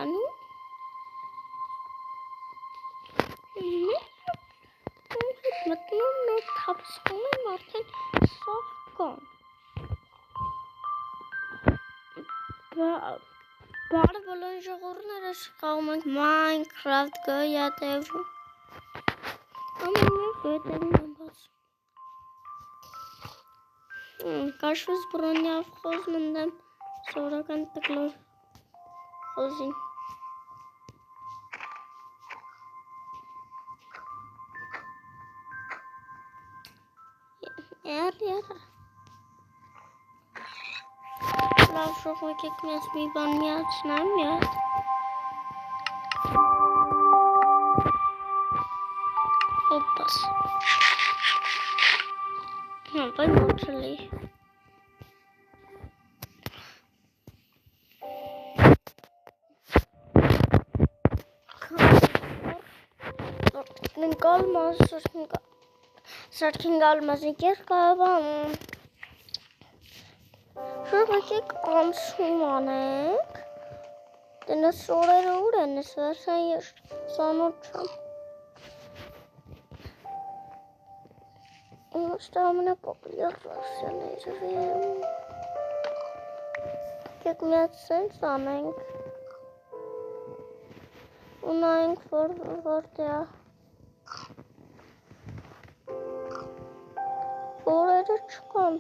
անում։ Մտնում մեկ թափսվում եմ արդեն սաղ կան։ Բարը բոլոր ժողորները շղաղում ենք Minecraft գոյատևում։ Ամենը գոյատևում եմ բաց։ Կաշվыз բրոնյավ խոզ մնդեմ սովորական տկլոր խոզին։ Երա։ Լավ շող եկեք մեզ մի բան միացնեմ միատ։ Օպաս։ Վայ մոչելի։ Սարքին գալմազի կերկավան։ Շող եկեք անցում անենք։ Դենը սորերը ուր են ես վերսան ես սանոտ չամ։ Իմաստը ամենապոպուլյար վերսիաները եմ։ Եկեք միած սենց անենք։ Ունայինք որտեղ օրերը չկան։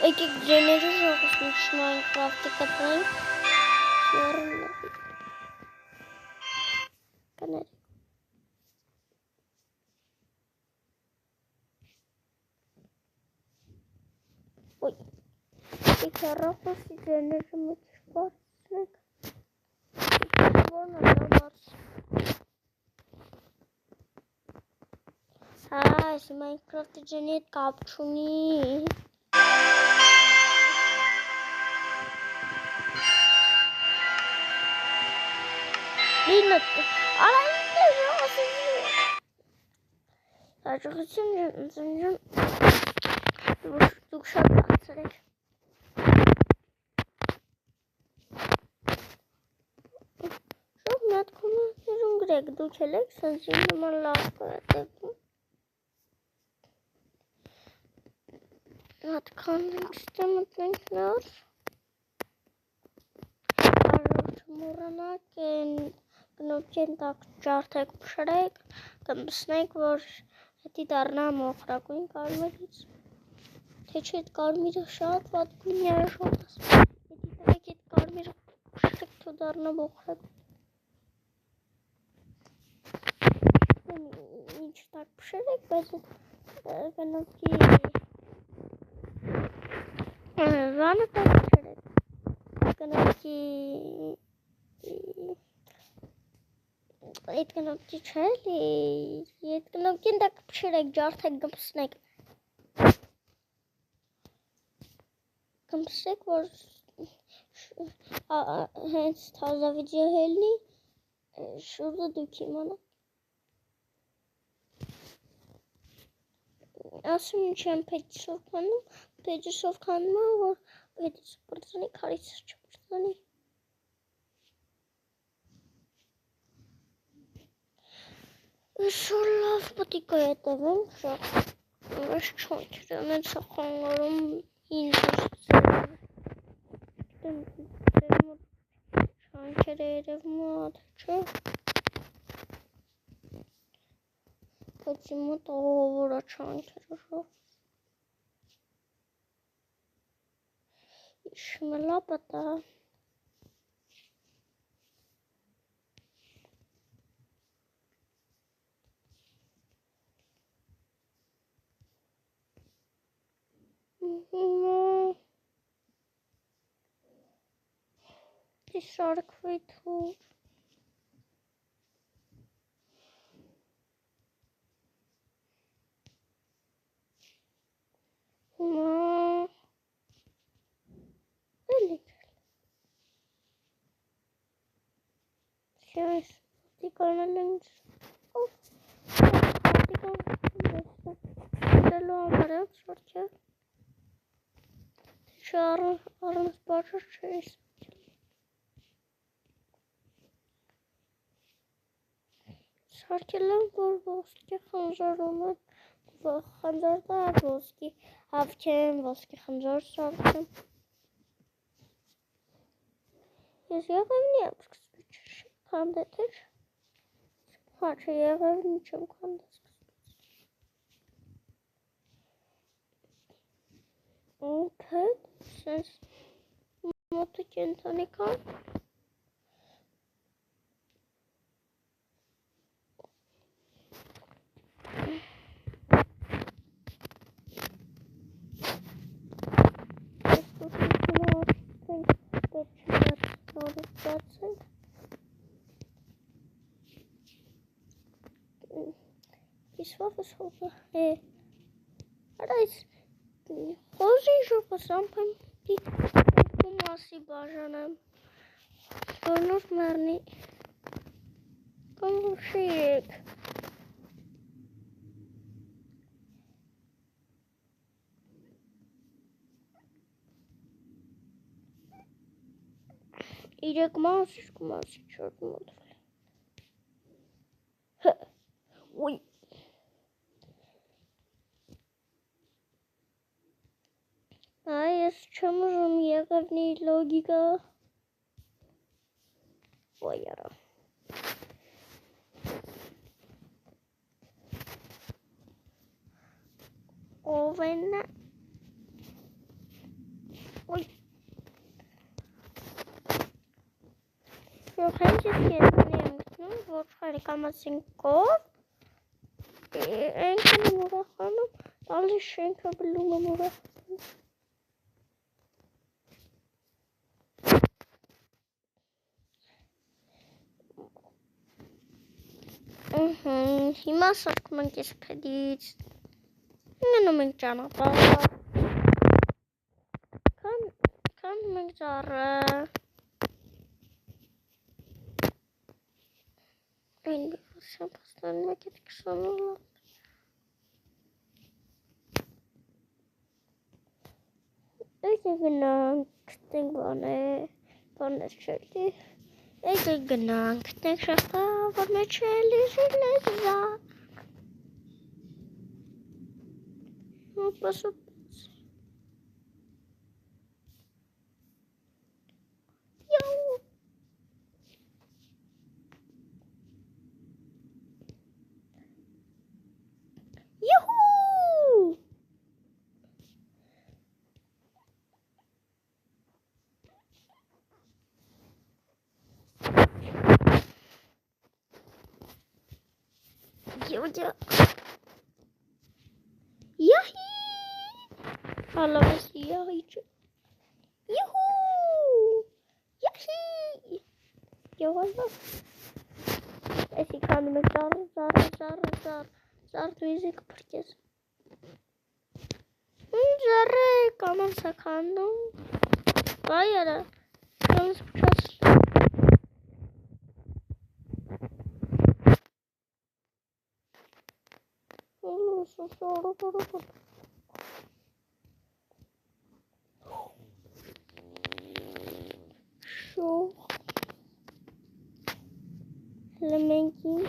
Եկեք ջեները ժողոսնիչ Minecraft-ը կտրենք։ Կներեք։ Ոյ, եկեք հեռախոսի ջեները մի քիչ բարձրենք։ Որն է բարձր։ Այս Minecraft-ը ջենի հետ կապ չունի։ Հաջողություն դուք շատ բարձր եք։ Շող մի հատ կոմենտներում գրեք, դուք էլ եք սենց իմ նման լավ գոյատևում։ Հատքան ենք ստե մտնենք նոր։ Արժող չմոռանաք կնոպկեն տակ ջարդեք փշրեք, կմպսնեք, որ հետի դառնա մոխրագույն կարմիրից։ Թե չէ այդ կարմիրը շատ վատ գույն է շողաս։ Հետի տվեք այդ կարմիրը փշրեք, թո դառնա մոխրագույն։ Ինչ տակ փշրեք, բայց կնոպկի վանը տակ փշրեք։ Կնոպկի այդ կնոպկի չէ էլի, այդ կնոպկին տակ փշրեք, ջարդեք, կմպսնեք։ Կմպսեք, որ հենց թազա վիդեո հելնի, շուրդը դուք իմանաք։ Ասում ինչ եմ պեջիսով քանում, որ պեջիսը պրծանի, քարիցը չպրծանի։ Շոր լավ պտի գոյատևենք, շատ ես չոնքերը մեծ խանգարում շանքերը երևում ատ չէ։ Բայց իմ մոտ ողովորա չանքերը շող։ Իշմելա պտա։ Շարքվի թուր։ Սարքելան, որ ոսկի խնձորում են, խնձոր դար ոսկի հավքեմ, ոսկի խնձոր սարքեմ։ Ես եղևնի եմ սկսպիչ կանդետեր, հաչը եղևնի չեմ կանդետ սկսպիչ։ Ընքետ, սենց մոտը կենտանի կան։ Իսվավս հոպը է, արայց խոզի ժոպս ամպեմ դիտում մասի բաժանեմ, որնոր մերնի կամ վուշի եկ։ Իրեք մաս, իսկ մասի չորդ մոտվել։ Ուй։ Այ, ես չեմ ուժում եղևնի լոգիկա։ Ոյ արա։ Ով եննա։ Ոյ։ Շող հենց ես կենտանի եմ գտնում, որ խարիկամասին կով, ենքն եմ ուրախանում, տալիս շենքը բլում եմ ուրախանում։ Հիմա սարքում ենք ես պեդից, ննում ենք ճանապարհ, քանում ենք ծառը, այն բիվասյան պաստան մեկ էտ 20 Եկե գնանք, գտնենք բաներ չելի, եկե գնանք, գտնենք շախտա, որ մեջ էլի ժիլեզա, ոպս, Եու, Եհու, Յահի, հալավես յահի չը, Եհու, յահի, Եհովա, էսի քանում է ծառ դույզի կպրկես, ծառը կանանց է քանում, բայ արա, կանանց պչաս, Շող Էլմենքին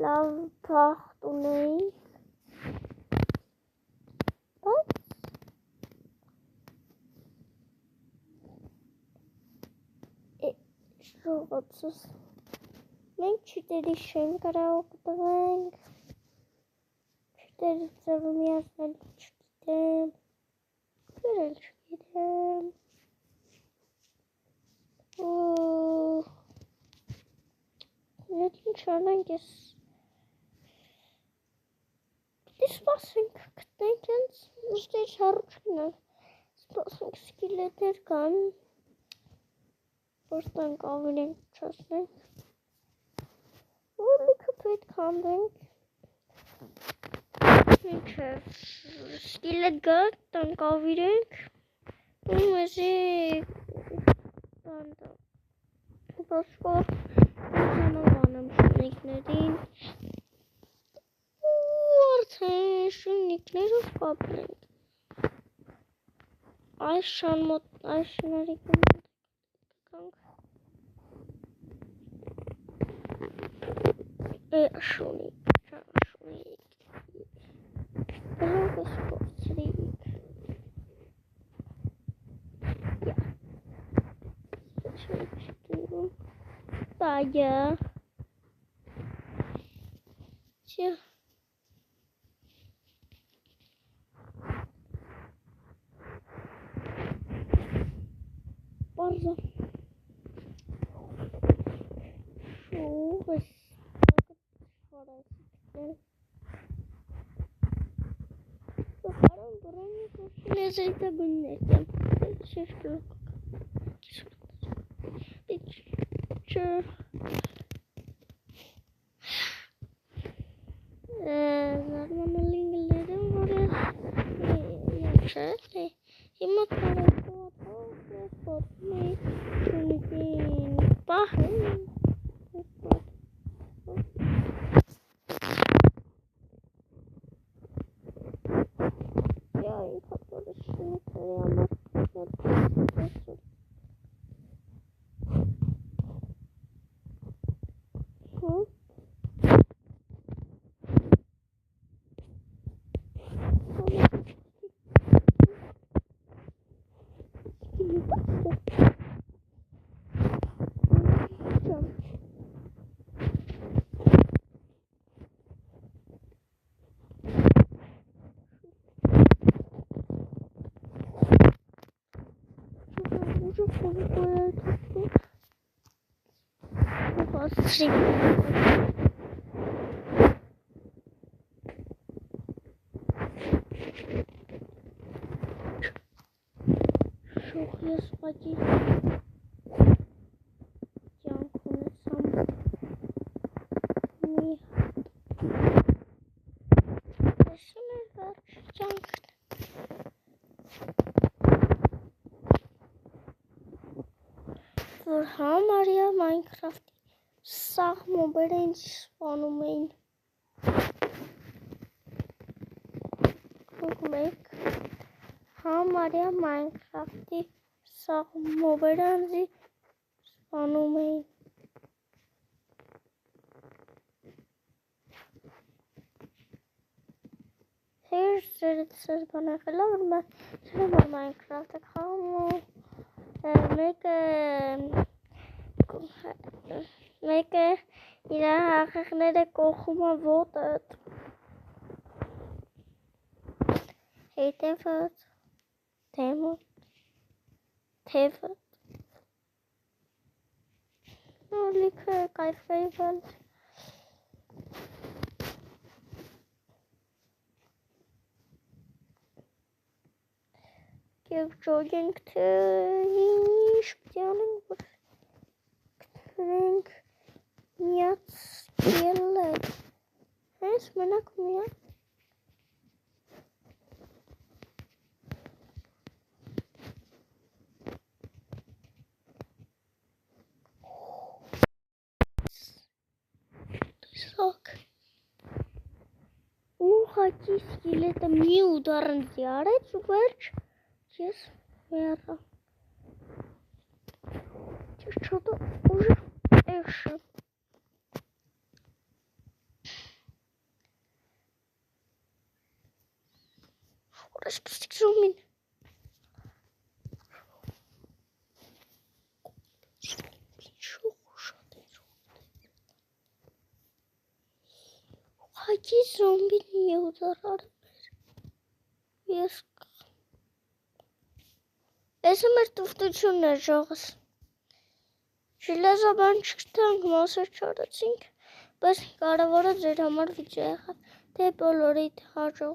լավ թախտ ունեի, բայց շողոցս մենք չիտերի շեն կարաղ տվենք, չիտերի ծրու միասնել չգիտեմ, գրել չգիտեմ, Net ինչ անենք ես պիտի սպասենք, գտնենք հենց ուստեջ հարու չգնալ, սպասենք սկիլետներ կան, որ տանք ավինենք չասնենք, որ լիքը պետք հանդենք, Մինչև սկիլը գա, տնկավիրենք ու մեզի բասկոր նշանով անեմ շունիկներին ու արդեն շունիկներով կապնենք այս շնարի կկանք շունիկ Բլոգը սպորցրիք Տայը Չը Պարզա Շուղս Հարասիկնել Պարան բրոնի կոշին եզրիկը գուններ եմ Շեշկլոկ Զարմանալինգլերում, որը երջել է, հիմա կարեկոատով և պատում է շունիկին պահեն Յա, ինք հատորը շունիկների համար Շուխ ես պակի կյանք ունեցամ մի Տեսում է վերջ կյանքն Որ համարյա Minecraft-ի սաղ մոբերը ինձ սպանում էին Կողմեք Համարյա Minecraft-ի սաղ մոբերը ինձ սպանում էին Հեր սեր բանախելա, որ Minecraft-ը խաղում ու մեկը իր հաղեղները կողում է ոտըտ հետևըտ թևըտ լիքը կայֆեյվել Եվ ճոգենք թե ինչ պիտի անենք, որ կտրենք միած կելը Հենց մենակ միակ Տեսակ Ուղղակի սկիլետը մի ուդար ինձ արեց ու վերջ Ես վերա Չոտ ուժը էշը Որս պստիկ զոմին Ուղղակի զոմբին մի ուդար արներ Ես Էսը մեր տուվտությունն է ժողս Ժիլեզաբան չգտանք, մասեր չարեցինք, բայց կարևորը ձեր համար վիդեո եղավ, թե բոլորիդ հաջող